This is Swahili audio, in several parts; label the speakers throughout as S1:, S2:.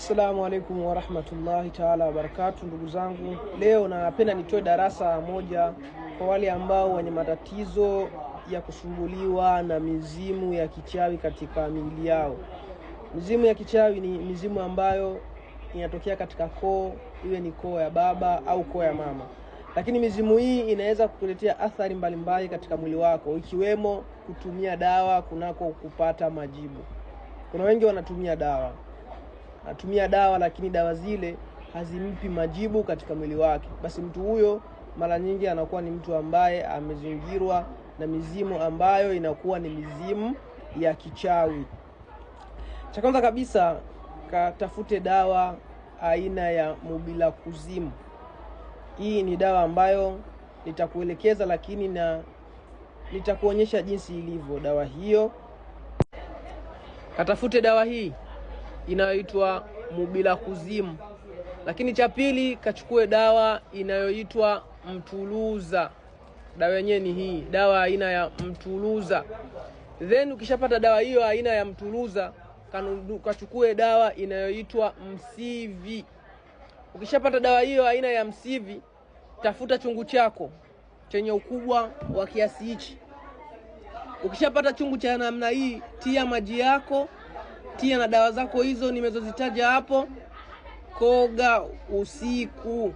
S1: Assalamu alaikum wa rahmatullahi ta'ala wa barakatuh. Ndugu zangu, leo napenda nitoe darasa moja kwa wale ambao wenye matatizo ya kusumbuliwa na mizimu ya kichawi katika miili yao. Mizimu ya kichawi ni mizimu ambayo inatokea katika koo, iwe ni koo ya baba au koo ya mama. Lakini mizimu hii inaweza kukuletea athari mbalimbali katika mwili wako, ikiwemo kutumia dawa kunako kupata majibu. Kuna wengi wanatumia dawa lakini dawa zile hazimpi majibu katika mwili wake. Basi mtu huyo mara nyingi anakuwa ni mtu ambaye amezingirwa na mizimu ambayo inakuwa ni mizimu ya kichawi. Cha kwanza kabisa, katafute dawa aina ya mubila kuzimu. Hii ni dawa ambayo nitakuelekeza, lakini na nitakuonyesha jinsi ilivyo dawa hiyo. Katafute dawa hii inayoitwa mubila kuzimu. Lakini cha pili, kachukue dawa inayoitwa mtuluza. Dawa yenyewe ni hii, dawa aina ya mtuluza. Then ukishapata dawa hiyo aina ya mtuluza, kachukue dawa inayoitwa msivi. Ukishapata dawa hiyo aina ya msivi, tafuta chungu chako chenye ukubwa wa kiasi hichi. Ukishapata chungu cha namna hii, tia maji yako, tia na dawa zako hizo nimezozitaja hapo. Koga usiku,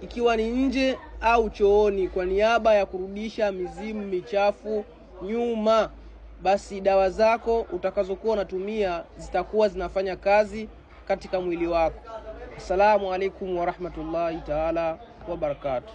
S1: ikiwa ni nje au chooni, kwa niaba ya kurudisha mizimu michafu nyuma. Basi dawa zako utakazokuwa unatumia zitakuwa zinafanya kazi katika mwili wako. Assalamu alaikum wa rahmatullahi ta'ala wa barakatuh.